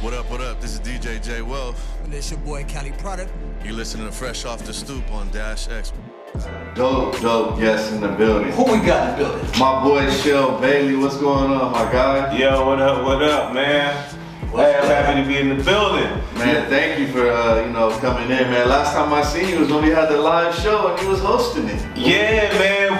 What up, what up? This is DJ J Wealth. And this your boy Cali Product. You listening to Fresh Off the Stoop on Dash X. Dope guests in the building. Who we got in the building? My boy Sheldon Bailey, what's going on, my guy? Yo, what up, man? Hey, I'm happy to be in the building. Man, thank you for coming in, man. Last time I seen you was when we had the live show and you was hosting it. Yeah, man,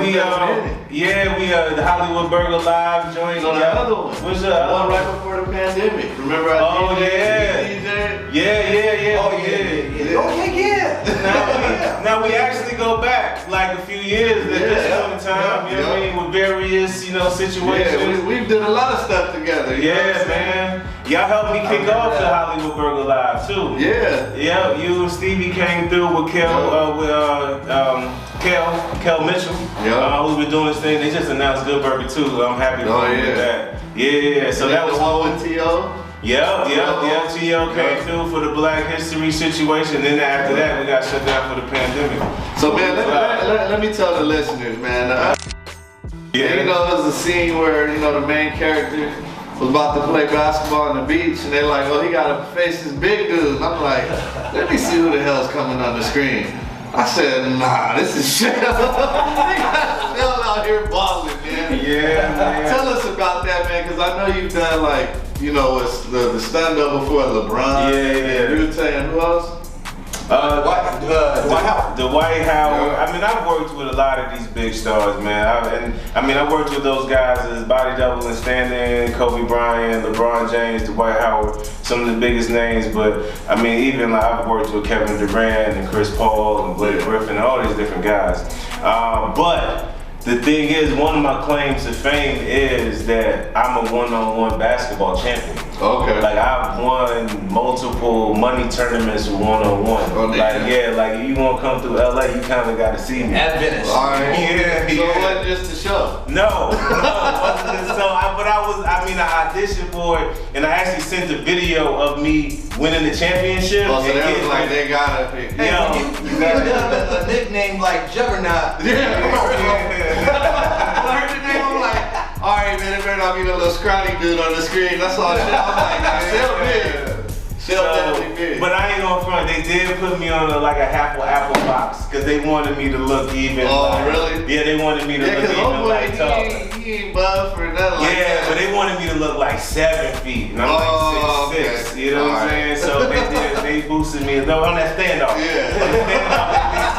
the Hollywood Burger Live joint. No, the other one. What's the other one one? right before the pandemic. Remember I Oh, DJ? yeah. Oh yeah. Now we actually go back like a few years at this point in time, you know what I mean, with various, situations. Yeah, we've done a lot of stuff together. Yeah, man. Y'all helped me kick off the Hollywood Burger Live too. Yeah, you and Stevie came through with Kel Mitchell, who's been doing this thing. They just announced Good Burger too. I'm happy with that. Yeah, so that was the one with T.O. T.O. came through for the Black History situation. Then after that, we got shut down for the pandemic. So man, let me tell the listeners, man. It was a scene where the main character was about to play basketball on the beach, and they're like, "Oh, he gotta face this big dude." And I'm like, "Let me see who the hell's coming on the screen." I said, "Nah, this is Sheldon." They got Sheldon out here balling, man. Yeah, man. Tell us about that, man, because I know you've done it's the stand up before LeBron. Yeah. You were saying who else? Dwight Howard. I mean, I've worked with a lot of these big stars, man. I worked with those guys as body double and stand-in, Kobe Bryant, LeBron James, Dwight Howard, some of the biggest names. But I mean, even I've worked with Kevin Durant and Chris Paul and Blake Griffin, all these different guys. But the thing is, one of my claims to fame is that I'm a one-on-one basketball champion. Okay. Like, I've won multiple money tournaments one-on-one. Oh, Like you want to come through LA, you kind of got to see me. At Venice. All right. Yeah. So it wasn't just a show. No, it wasn't just I auditioned for it, and I actually sent a video of me winning the championship. Oh, so that was like they gotta pick. Hey, you got a nickname like Juggernaut. I heard the name, I'm like, all right, man, it better not be the little scrawny dude on the screen. That's all. I'm like, Sheldon big. Sheldon definitely big. But I ain't gonna front. They did put me on like a apple box because they wanted me to look even. Oh, really? Yeah, they wanted me to look even like taller. He ain't buff or nothing like that. But they wanted me to look like 7 feet, and I'm like 6'6". Okay. You know what I'm saying? So they boosted me on that standoff. Yeah.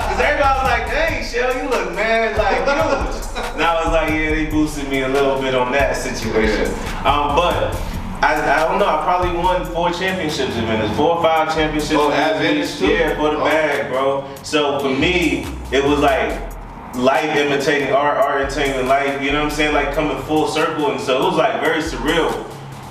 Because everybody was like, "Dang, Shell, you look mad like huge." And I was like, "Yeah, they boosted me a little bit on that situation." But I don't know. I probably won 4 championships in Venice, 4 or 5 championships. Oh, at Venice too? Yeah, for the bag, bro. So for me, it was like life imitating art imitating life, you know what I'm saying? Like coming full circle, and so it was like very surreal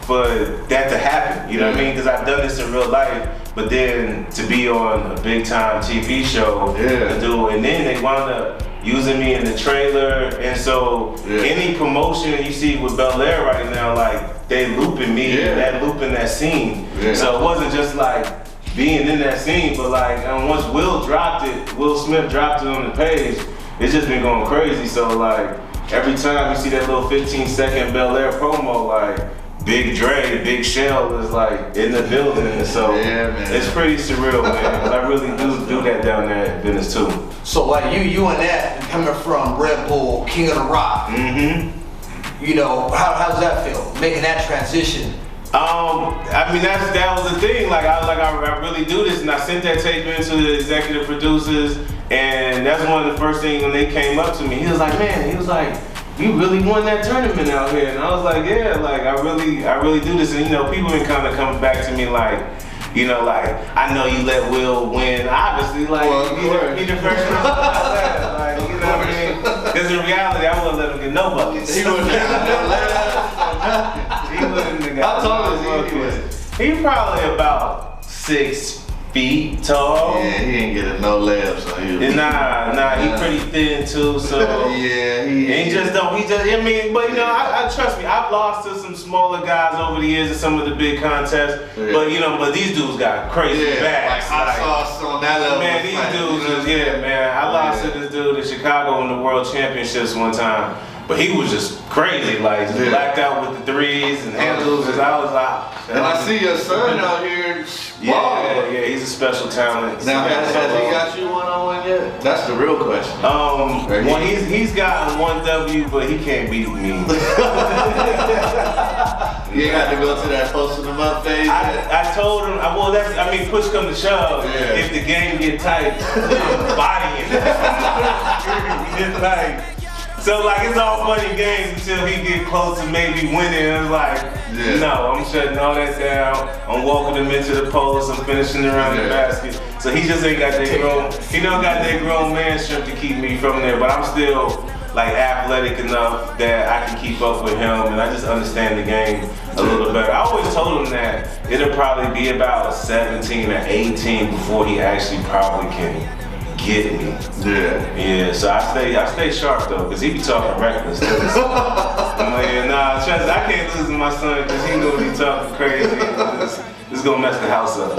for that to happen, you know what I mean? Because I've done this in real life, but then to be on a big time TV show, and then they wound up using me in the trailer, and so any promotion you see with Bel Air right now, like they looping me, looping that scene. So it wasn't just like being in that scene, but like once Will Smith dropped it on the page, it's just been going crazy. So like every time you see that little 15-second Bel Air promo, like Big Dre, Big Shell is like in the building, and so it's pretty surreal, man. I really do that down there at Venice too. So like you and that coming from Red Bull, King of the Rock. Mm-hmm. How's that feel? Making that transition. That was the thing. Like I really do this, and I sent that tape into the executive producers, and that's one of the first things when they came up to me. He was like, "You really won that tournament out here," and I was like, "Yeah, like I really do this." And people been kind of coming back to me like, I know you let Will win. Obviously, like he the first person like, you know what I mean? Because in reality, I wouldn't let him get no buckets. He wouldn't have How tall is he? He's probably about 6 feet tall. Yeah, he ain't getting no layups on you. Nah, he pretty thin too, so he just don't. But I trust me, I've lost to some smaller guys over the years in some of the big contests. But these dudes got crazy backs. Like hot sauce on that level. Man, these dudes I lost to this dude in Chicago in the World Championships one time. But he was just crazy, like just blacked out with the threes and handles. And I was like, and I see your son out here. Yeah, he's a special talent. Now, has he got you one-on-one yet? That's the real question. Well, he's gotten 1 W, but he can't beat me. You ain't got to go to that posting him up phase. I told him, push come to shove. Yeah. If the game get tight, I'm bodying it. So like it's all fun and games until he get close to maybe winning. And it's like, no, I'm shutting all that down. I'm walking him into the post. I'm finishing around the basket. So he just ain't got that grown. He don't got that grown man strength to keep me from there. But I'm still like athletic enough that I can keep up with him, and I just understand the game a little better. I always told him that it'll probably be about 17 or 18 before he actually probably can get me. Yeah, so I stay sharp though, because he be talking reckless too. I'm like, nah, trust, I can't lose to my son because he know he talking crazy. This is gonna mess the house up.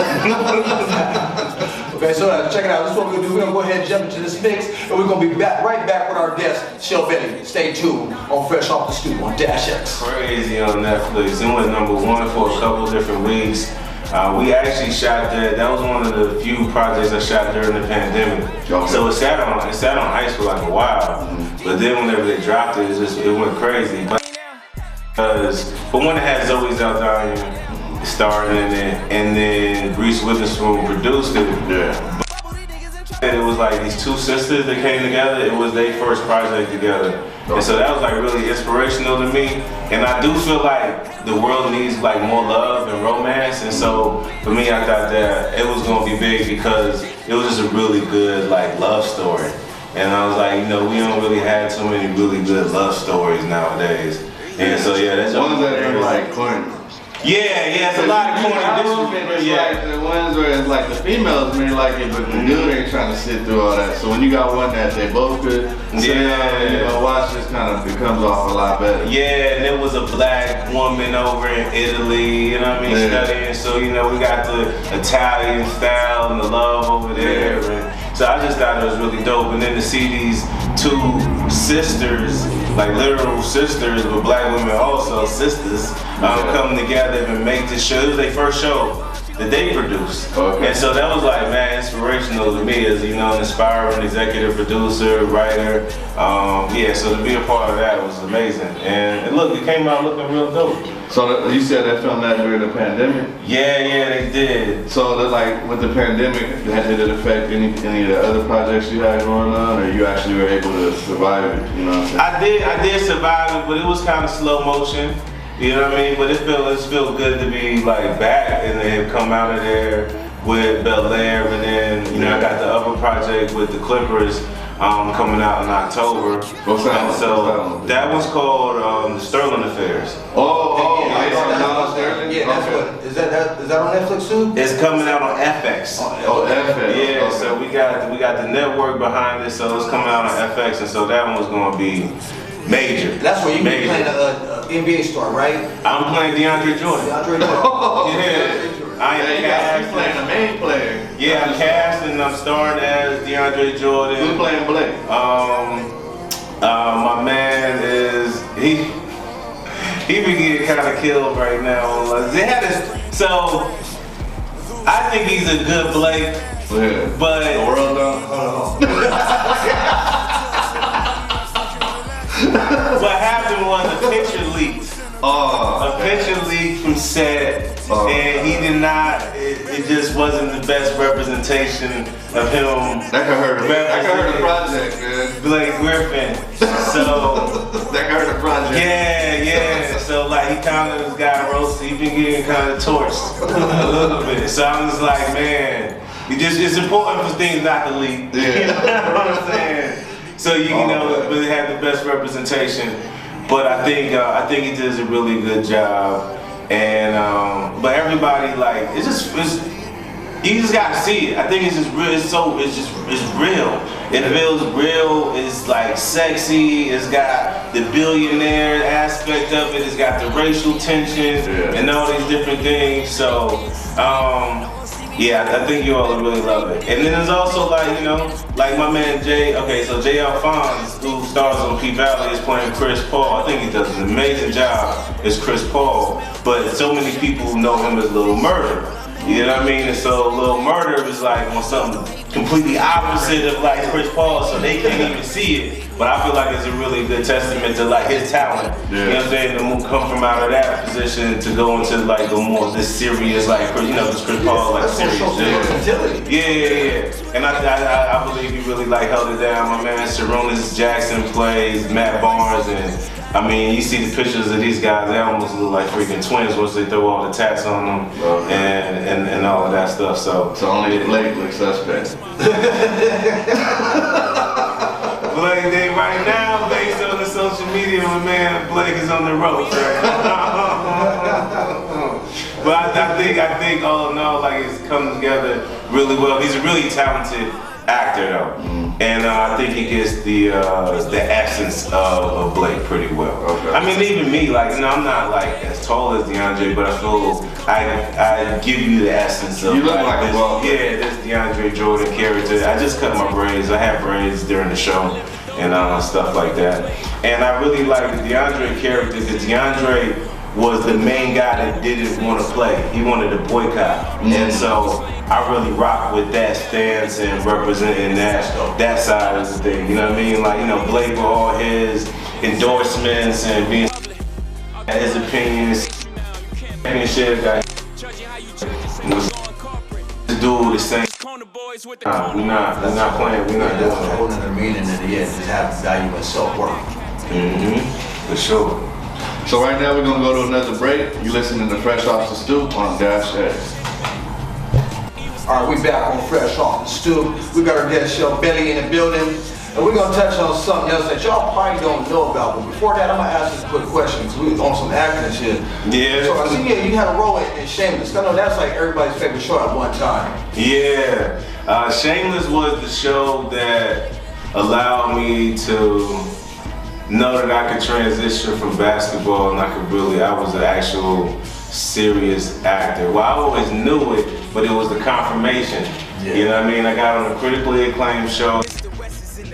Okay, so check it out. This is what we're gonna do. We're gonna go ahead and jump into this mix, and we're gonna be right back with our guest, Sheldon. Stay tuned on Fresh Off the Stoop on Dash X. Crazy on Netflix. It went #1 for a couple different weeks. We actually shot that. That was one of the few projects I shot during the pandemic. Okay. So it sat on ice for like a while. But then whenever they dropped it, it went crazy. But when it had Zoe Saldana starring in it, and then Reese Witherspoon produced it. And it was like these two sisters that came together. It was their first project together. And so that was like really inspirational to me. And I do feel like the world needs like more love and romance. And so for me, I thought that it was gonna be big because it was just a really good like love story. And I was like, you know, we don't really have too many really good love stories nowadays. And so yeah, that's ones that are like corny. Yeah, it's a lot of corny. Like the ones where it's like the females may like it, but the dude ain't trying to sit through all that. So when you got one that they both could sit down and, you know, watch, this kind of becomes off a lot better. Yeah, and there was a black woman over in Italy, you know what I mean, studying. So, you know, we got the Italian style and the love over there. And so I just thought it was really dope. And then to see these two sisters, like literal sisters, but black women also sisters, come together and make this show. It was their first show that they produced. And so that was like, man, inspirational to me as, you know, an inspiring executive producer, writer. So to be a part of that was amazing. And look, it came out looking real dope. So you said they filmed that during the pandemic? Yeah, they did. So that, like with the pandemic, did it affect any of the other projects you had going on, or you actually were able to survive it? You know what I'm saying? I did survive it, but it was kind of slow motion. You know what I mean? But it feels good to be like back and then come out of there with Bel Air, and then, you know, I got the other project with the Clippers coming out in October. What's that? And so that one's called The Sterling Affairs. Sterling? Yeah, that's what. Is that on Netflix too? It's coming out on FX. FX. Yeah, so we got the network behind it, so it's coming out on FX, and so that one's gonna be major. That's where you be playing an NBA star, right? I'm playing DeAndre Jordan. I am cast. You playing the main player. Yeah, I'm cast and I'm starring as DeAndre Jordan. Who's playing Blake? My man is he been getting kind of killed right now. They had this, so I think he's a good Blake, but the world don't. What happened was a picture leaked. A picture leaked from set, and he did not. It just wasn't the best representation of him. That could hurt the project, man. Blake Griffin. So that could hurt the project. Yeah. So like he kind of got roasted. He been getting kind of torched a little bit. So I'm just like, man, it's important for things not to leak. Yeah. You know what I'm saying? So you know, really have the best representation. But I think he does a really good job. And but everybody, like, you just gotta see it. I think it's just real. It's real. It feels real. It's like sexy. It's got the billionaire aspect of it. It's got the racial tension and all these different things. So Yeah, I think you all will really love it. And then there's also like, you know, like my man Jay, okay, so Jay Alphonse, who stars on P-Valley, is playing Chris Paul. I think he does an amazing job as Chris Paul, but so many people know him as Little Murder. You know what I mean? And so Little Murder is like on something completely opposite of like Chris Paul, so they can't even see it. But I feel like it's a really good testament to like his talent. Yeah. You know what I'm saying? To move, come from out of that position to go into like the more this serious, like, you know, this Chris Paul like serious. Yeah. And I believe he really like held it down. My man Sharonis Jackson plays Matt Barnes, and I mean, you see the pictures of these guys, they almost look like freaking twins once they throw all the tats on them and all of that stuff. So only Blake looks suspect. Blake, right now, based on the social media, my man Blake is on the ropes right now. But I think all in all, like, it's come together really well. He's a really talented actor though, and I think he gets the essence of Blake pretty well. Okay. I mean, even me, like, you know, I'm not like as tall as DeAndre, but I feel I give you the essence of. You look like this, a ball. Yeah, this DeAndre Jordan character. I just cut my braids. I have braids during the show and stuff like that. And I really like the DeAndre character because DeAndre was the main guy that didn't want to play. He wanted to boycott. And so I really rock with that stance and representing that side of the thing. You know what I mean? Like, you know, Blake with all his endorsements and being his opinions and shit. Got to do the same. Nah, we're not playing. We're not doing that. A whole nother meaning that he has to have value and self-worth. For sure. So right now we're gonna go to another break. You listening to Fresh Off the Stoop on Dash X. All right, we back on Fresh Off the Stoop. We got our guest Sheldon in the building, and we're gonna touch on something else that y'all probably don't know about. But before that, I'm gonna ask you a quick question because we was on some acting and shit. Yeah. So I see you had a role in Shameless. I know that's like everybody's favorite show at one time. Yeah. Shameless was the show that allowed me to know that I could transition from basketball and I was an actual serious actor. Well, I always knew it, but it was the confirmation. Yeah. You know what I mean? I got on a critically acclaimed show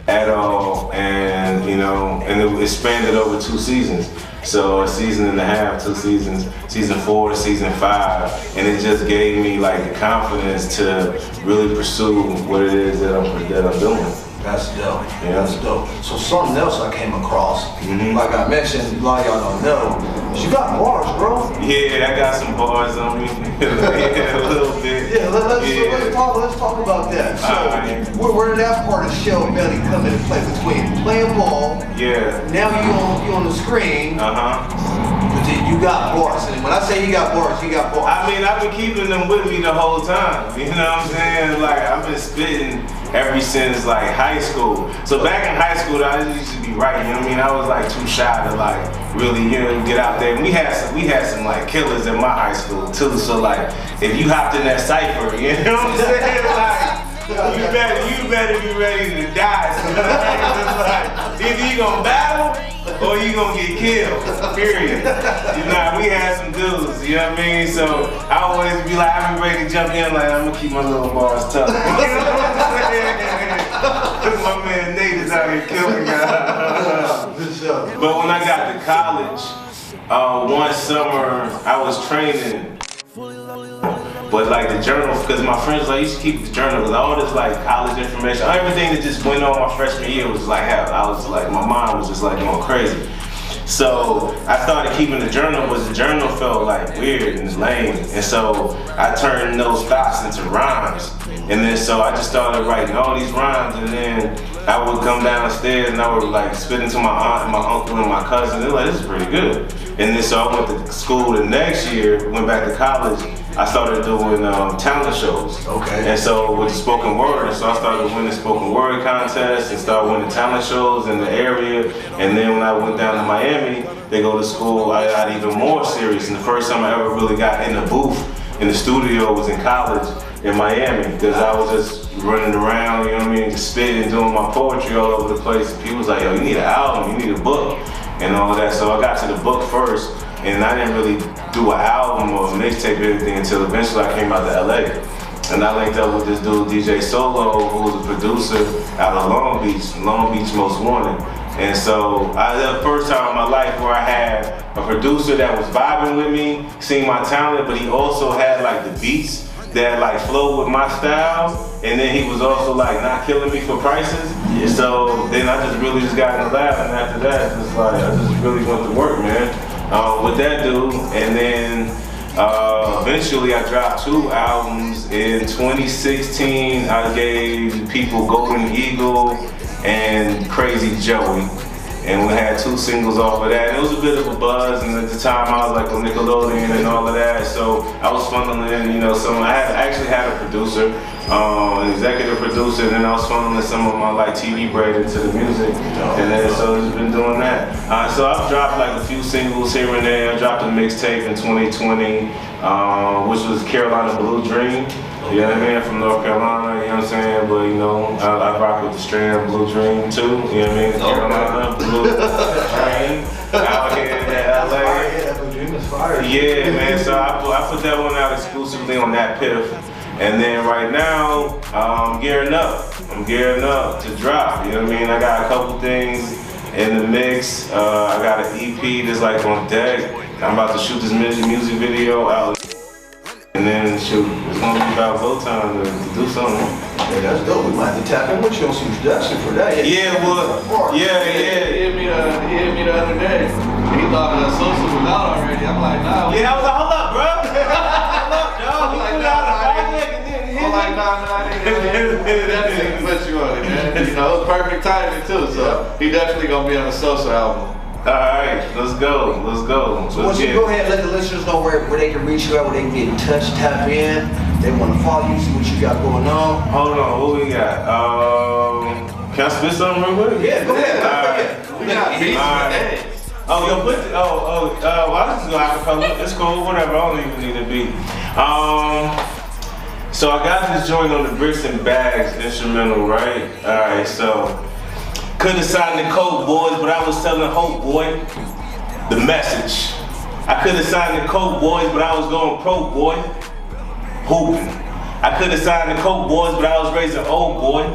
at all, and you know, and it expanded over 2 seasons. So a season and a half, 2 seasons, season 4 to season 5, and it just gave me like the confidence to really pursue what it is that I'm doing. That's dope. Yeah. That's dope. So something else I came across, like I mentioned, a lot of y'all don't know, you got bars, bro. Yeah, I got some bars on me. Yeah, a little bit. Yeah, let's talk about that. So where did that part of Sheldbailey come into play between playing ball? Yeah. Now you on the screen. But then you got bars, and when I say you got bars, you got bars. I mean, I've been keeping them with me the whole time. You know what I'm saying? Like, I've been spitting ever since like high school. So back in high school, I used to be writing. You know what I mean? I was like too shy to like really, you know, get out there. And we had some like killers in my high school too. So like, if you hopped in that cypher, you know what I'm saying? Like, you better be ready to die. So, like, either you gonna battle or you gonna get killed, period. You know, we had some dudes, you know what I mean? So I always be like, I be ready to jump in, like, I'm gonna keep my little bars tough. You know what I'm saying? Cause my man Nate is out here killing guys. But when I got to college, one summer I was training. But like the journal, because my friends, I used to keep the journal, because all this like college information, everything that just went on my freshman year was like hell. I was like, my mind was just like going crazy. So I started keeping the journal, but the journal felt like weird and lame. And so I turned those thoughts into rhymes. And then so I just started writing all these rhymes, and then I would come downstairs and I would like spit into my aunt and my uncle and my cousin. They're like, this is pretty good. And then so I went to school the next year, went back to college. I started doing talent shows. Okay. And so with the spoken word, so I started winning spoken word contests and started winning talent shows in the area. And then when I went down to Miami, they go to school, I got even more serious. And the first time I ever really got in the booth, in the studio, was in college in Miami, because I was just running around, you know what I mean, just spitting, doing my poetry all over the place. And people was like, yo, you need an album, you need a book, and all that. So I got to the book first, and I didn't really do an album or a mixtape or anything until eventually I came out to LA. and I linked up with this dude, DJ Solo, who was a producer out of Long Beach Most Wanted. And so, the first time in my life where I had a producer that was vibing with me, seeing my talent, but he also had like the beats that like flowed with my style, and then he was also like not killing me for prices. Yeah. So then I just really got in the lab, and after that, just like I just really went to work, man, with that dude. And then eventually I dropped 2 albums. In 2016, I gave people Golden Eagle and Crazy Joey. And we had 2 singles off of that. And it was a bit of a buzz, and at the time I was like on Nickelodeon and all of that. So I was funneling, you know, I actually had a producer, an executive producer, and then I was funneling some of my like TV bread into the music. And then so I've been doing that. So I've dropped like a few singles here and there. I dropped a mixtape in 2020, which was Carolina Blue Dream. You know what I mean? From North Carolina, you know what I'm saying? But you know, I rock with the strand Blue Dream too. You know what I mean? Carolina Blue Dream out here in LA. Yeah, Blue Dream is fire. Yeah, man. So I put that one out exclusively on that Piff. And then right now, I'm gearing up. I'm gearing up to drop. You know what I mean? I got a couple things in the mix. I got an EP that's like on deck. I'm about to shoot this music video out. And then shoot, it's gonna be about go time to do something. Yeah, that's dope. We might have to tap in with you on some production for that. Yeah, well, yeah. He hit me the other day. He thought that Sosa was out already. I'm like, nah. Yeah, I was like, hold up, bro. Hold up, dog. I'm like, nah, definitely put you on it, man. You know, it was perfect timing too. So he definitely gonna be on the Sosa album. Alright, let's go. Let's go. So once you go ahead and let the listeners know where they can reach you at, where they can get in touch, tap in, they want to follow you, see what you got going on. Hold on, what we got? Can I spit something real quick? Yeah, go ahead. We got beats today. Oh, yo, put the, well, I just go acapella. It's cool, whatever. I don't even need a beat. So I got this joint on the Bricks and Bags instrumental, right? Alright, so. Couldn't sign the Coke boys, but I was selling hope, boy. The message. I couldn't sign the Coke boys, but I was going pro, boy. Hooping. I couldn't sign the Coke boys, but I was raising old boy.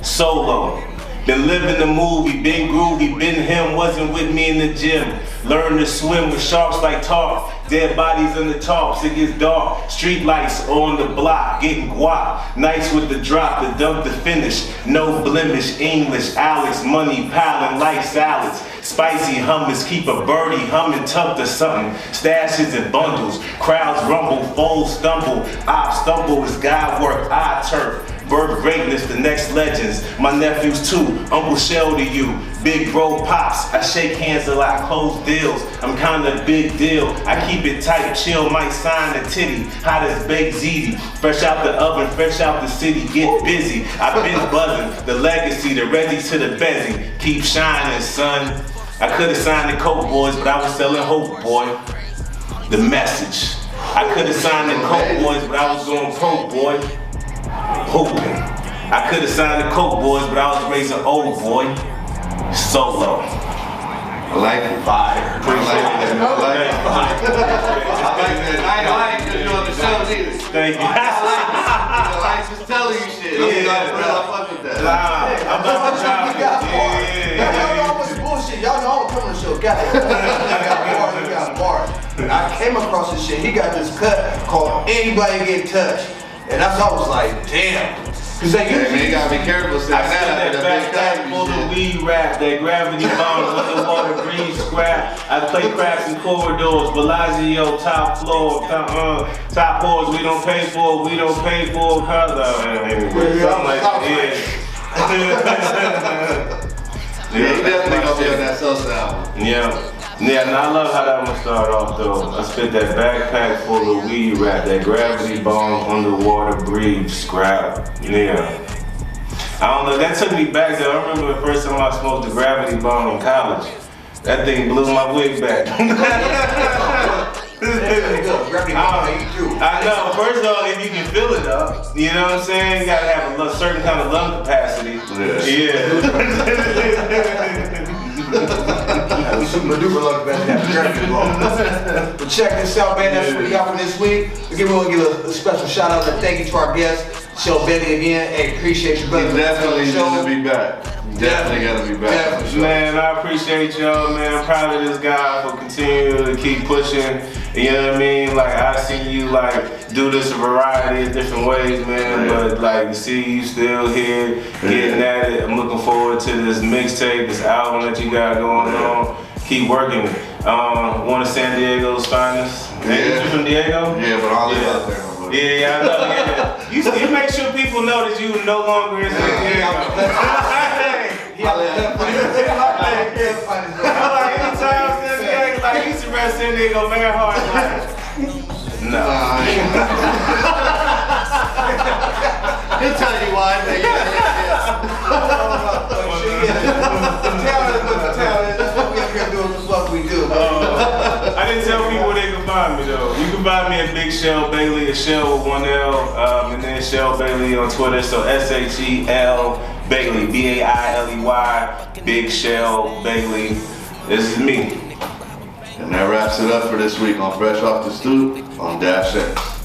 Solo. Been living the movie, been groovy, been him, wasn't with me in the gym. Learned to swim with sharks like tarp. Dead bodies in the tops, it gets dark. Street lights on the block, getting guap. Nights with the drop, the dunk, the finish. No blemish, English, Alex, money, piling life salads. Spicy hummus, keep a birdie humming, tucked or something. Stashes and bundles, crowds rumble, foes stumble. Ops stumble, it's God work, I turf. Birth greatness, the next legends. My nephews too, Uncle Shell to you. Big bro pops, I shake hands a lot, close deals. I'm kinda big deal. I keep it tight, chill, might sign a titty. Hot as baked ziti, fresh out the oven, fresh out the city, get busy. I've been buzzing, the legacy, the ready to the bezzy. Keep shining, son. I could've signed the Coke boys, but I was selling hope, boy. The message. I could've signed the Coke boys, but I was going pro, boy. Hoping. I could've signed the Coke boys, but I was raising old boy. Solo. I like it. Fire. I like it. I like it because you're on the show either. Thank you. I like just telling you shit. I fuck with that. I'm about to drop it. Y'all know what's bullshit. Y'all know I'm coming to the show. Got bars. I came across this shit. He got this cut called Anybody Get Touched. And that's I was like, damn. Cause they usually you gotta be careful saying that backpack full of weed rap, that gravity bomb, underwater breeze scrap. I play craps in corridors, Bellagio, top floor, top floors. We don't pay for, we don't pay for, something like that. Yeah, you definitely gonna be on that Sosa album. Yeah. Yeah, and I love how that one started off though. I spit that backpack full of weed rap, that gravity bomb, underwater breathe, scrap. Yeah. I don't know, that took me back though. I remember the first time I smoked the gravity bomb in college. That thing blew my wig back. I know, first of all, if you can fill it up, you know what I'm saying? You gotta have a certain kind of lung capacity. Yeah. super duper lucky man to have Jeremy involved. But check this out, man. That's what we got for this week. We want to give a special shout out and thank you to our guest, Sheldon again. Hey, appreciate you, brother. He's definitely gonna be back. Definitely gonna be back. Definitely. Man, I appreciate y'all, man. I'm proud of this guy for continuing to keep pushing. You know what I mean? Like, I seen you, like, do this a variety of different ways, man. But, like, to see you still here, getting at it. I'm looking forward to this mixtape, this album that you got going on. Keep working. One of San Diego's finest. Yeah. You from Diego? Yeah, but I'll live out there. Yeah, I know, yeah. You make sure people know that you no longer in San Diego. Like, he used to rest San Diego man hard. Like, no. He'll tell you why. I didn't tell people where they can find me though. You can find me at Big Shell Bailey, a Shell with one L, and then Shell Bailey on Twitter. So SHEL Bailey, BAILEY, Big Shell Bailey. This is me. And that wraps it up for this week on Fresh Off the Stoop on Dash X.